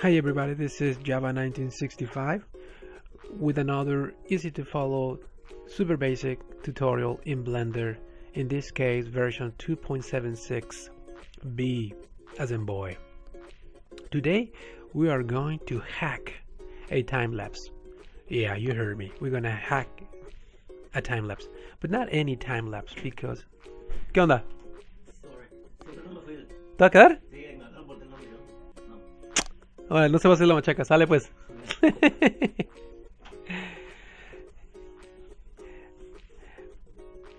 Hi everybody, this is Java 1965 with another easy to follow super basic tutorial in Blender, in this case version 2.76b as in boy. Today we are going to hack a time-lapse. Yeah, you heard me, we're gonna hack a time-lapse, but not any time-lapse because... ¿Qué onda? ¿Te va a quedar? Ahora, no se va a hacer la machaca, sale pues.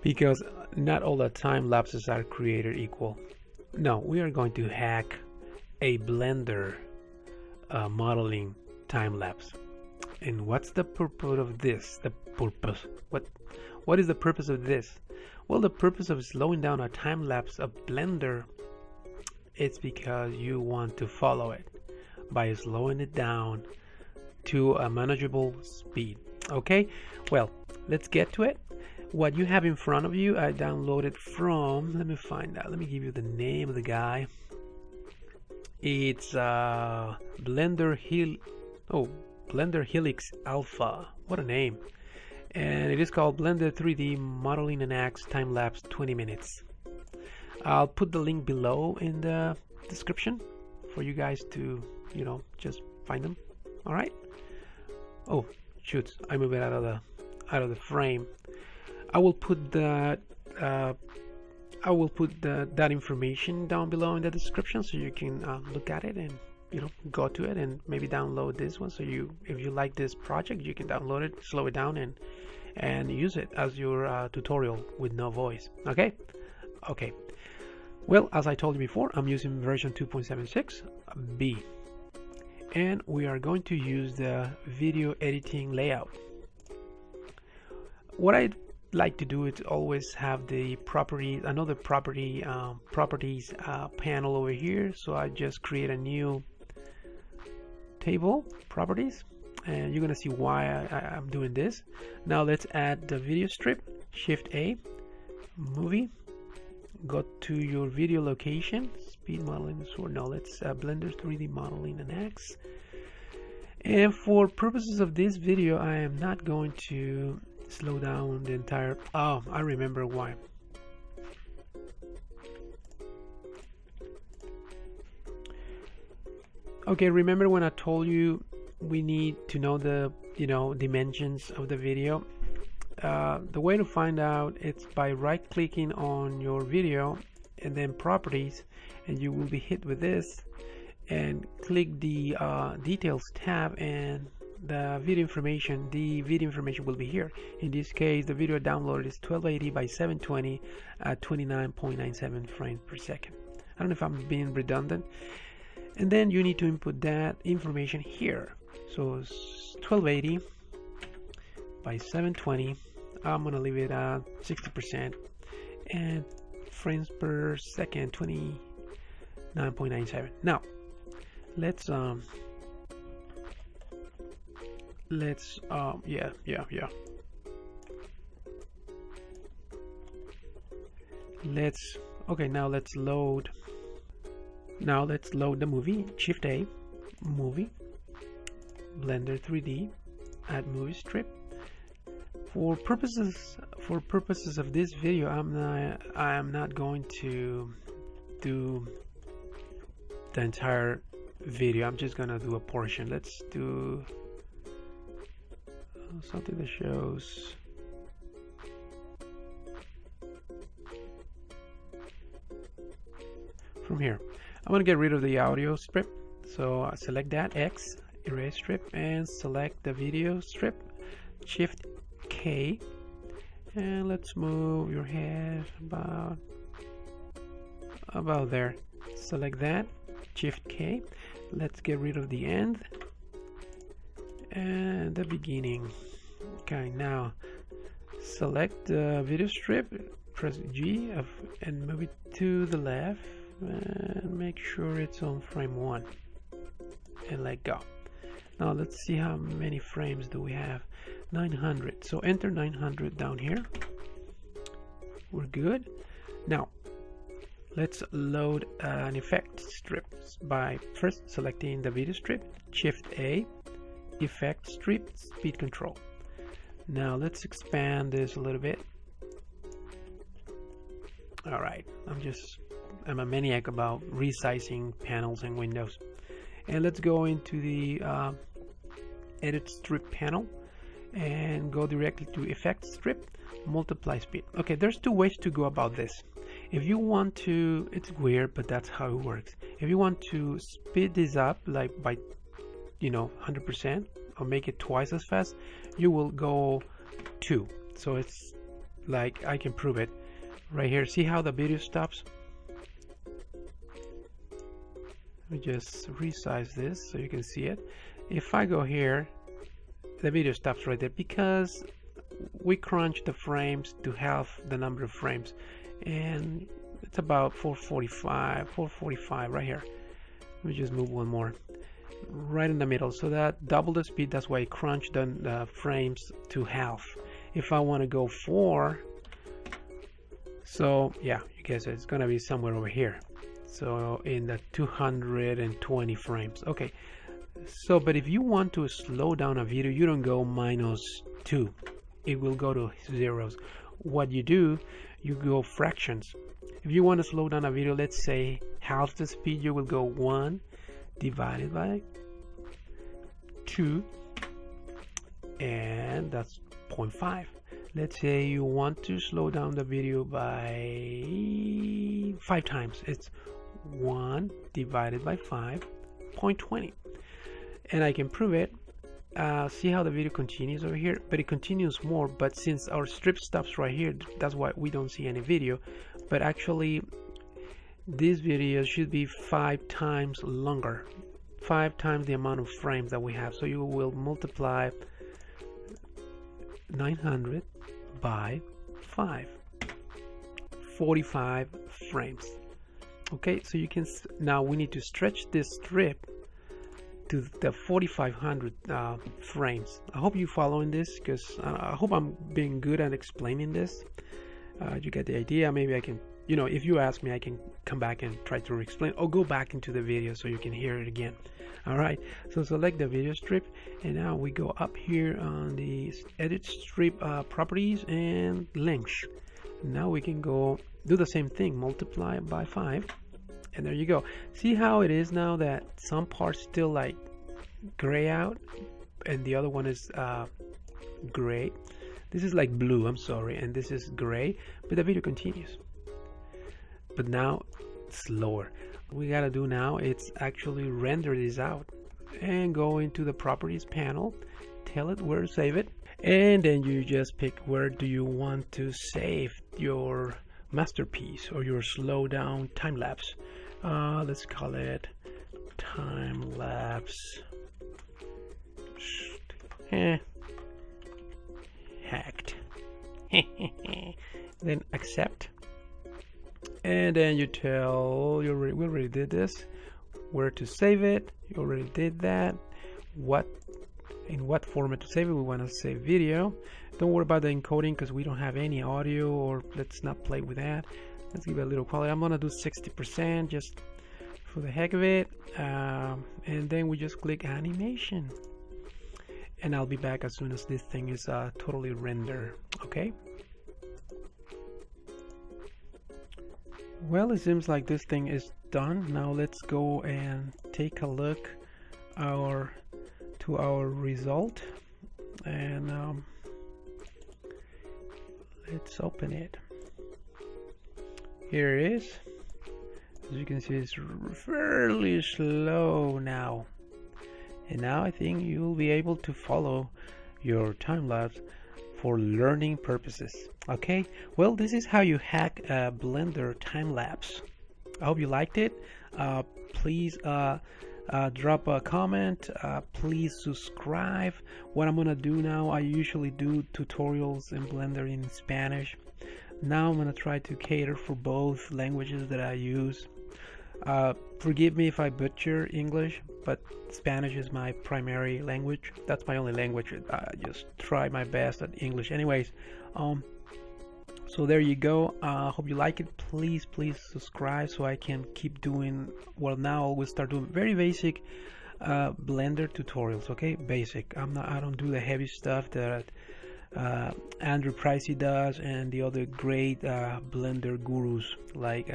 Because not all the time lapses are created equal. No, we are going to hack a Blender modeling time lapse. And what's the purpose of this? What is the purpose of this? Well, the purpose of slowing down a time lapse of Blender, it's because you want to follow it by slowing it down to a manageable speed. Okay, well, let's get to it. What you have in front of you, I downloaded from, let me find out, let me give you the name of the guy. It's BlenderHelixAlpha. What a name. And it is called Blender 3D Modeling and Axe Time Lapse 20 minutes. I'll put the link below in the description for you guys to, you know, just find them. All right. Oh shoot, I moved it out of the frame. I will put that that information down below in the description, so you can look at it and, you know, go to it and maybe download this one. So if you like this project, you can download it, slow it down, and use it as your tutorial with no voice. Okay. Well, as I told you before, I'm using version 2.76b, and we are going to use the video editing layout. What I'd like to do is always have the properties panel over here. So I just create a new table, properties, and you're gonna see why I'm doing this. Now let's add the video strip. Shift A, movie, go to your video location, speed modeling, or no, let's Blender 3D modeling and Axe. And for purposes of this video, I am not going to slow down the entire... Oh, I remember why. Okay, remember when I told you we need to know the, you know, dimensions of the video? The way to find out, it's by right clicking on your video and then properties, and you will be hit with this, and click the details tab, and the video information will be here. In this case, the video downloaded is 1280 by 720 at 29.97 frames per second. I don't know if I'm being redundant. And then you need to input that information here. So it's 1280 by 720. I'm gonna leave it at 60%, and frames per second 29.97. Now let's okay, now let's load the movie. Shift A, movie, Blender 3D, add movie strip. For purposes of this video, I am not going to do the entire video. I'm just gonna do a portion. Let's do something that shows from here. I'm gonna get rid of the audio strip, so select that, X, erase strip, and select the video strip. Shift K, and let's move your head about there. Select that, Shift K. Let's get rid of the end and the beginning. Okay, now select the video strip, press G and move it to the left, and make sure it's on frame 1, and let go. Now let's see how many frames do we have. 900. So enter 900 down here. We're good. Now let's load an effect strips by first selecting the video strip, Shift A, Effect Strip, Speed Control. Now let's expand this a little bit. All right, I'm a maniac about resizing panels and windows. And let's go into the Edit Strip panel and go directly to Effect Strip, Multiply Speed. Okay, there's two ways to go about this. If you want to, it's weird, but that's how it works. If you want to speed this up, like by 100%, or make it twice as fast, you will go 2. So it's like, I can prove it right here. See how the video stops? Let me just resize this so you can see it. If I go here, the video stops right there because we crunch the frames to half the number of frames, and it's about 445 right here. Let me just move one more right in the middle, so that double the speed. That's why I crunch the frames to half. If I want to go 4, so yeah, you guess it's gonna be somewhere over here, so in the 220 frames. Okay, so but if you want to slow down a video, you don't go -2, it will go to zeros. What you do, you go fractions. If you want to slow down a video, let's say half the speed, you will go 1 divided by 2, and that's 0.5. Let's say you want to slow down the video by 5 times. It's 1 divided by 5, 0.20. And I can prove it. See how the video continues over here, but it continues more. But since our strip stops right here, that's why we don't see any video. But actually, this video should be 5 times longer, 5 times the amount of frames that we have. So you will multiply 900 by 5, 45 frames. Okay, so you can now we need to stretch this strip to the 4500 frames. I hope you're following this, because I hope I'm being good at explaining this. You get the idea. Maybe I can, if you ask me, I can come back and try to explain, or go back into the video so you can hear it again. All right, so select the video strip, and now we go up here on the edit strip properties and length. Now we can go do the same thing, multiply by 5, and there you go. See how it is now that some parts still like gray out and the other one is gray. This is like blue, I'm sorry, and this is gray, but the video continues, but now slower. What we gotta do now, it's actually render this out and go into the properties panel, tell it where to save it, and then you just pick where do you want to save your masterpiece or your slow down time lapse. Let's call it time lapse hacked. Then accept, and then you tell we already did this, where to save it. You already did that. In what format to save it. We want to save video. Don't worry about the encoding because we don't have any audio, or let's not play with that. Let's give it a little quality. I'm gonna do 60% just for the heck of it, and then we just click animation, and I'll be back as soon as this thing is totally rendered. Okay, well, it seems like this thing is done. Now let's go and take a look to our result, and let's open it. Here it is. As you can see, it's fairly slow now, and now I think you will be able to follow your time lapse for learning purposes. Okay, well, this is how you hack a Blender time lapse. I hope you liked it. Please drop a comment. Please subscribe. What I'm gonna do now, I usually do tutorials in Blender in Spanish. Now I'm gonna try to cater for both languages that I use. Forgive me if I butcher English, but Spanish is my primary language. That's my only language. I just try my best at English anyways. So there you go. Hope you like it. Please subscribe so I can keep doing, well, now I will start doing very basic Blender tutorials. Okay, basic. I don't do the heavy stuff that Andrew Pricey does and the other great Blender gurus like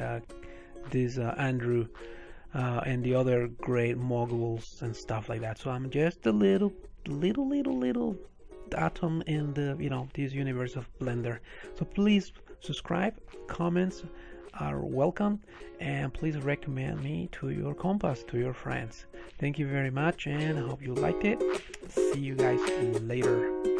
this Andrew and the other great moguls and stuff like that. So I'm just a little atom in the, you know, this universe of Blender. So please subscribe, comments are welcome, and please recommend me to your compas, to your friends. Thank you very much, and I hope you liked it. See you guys later.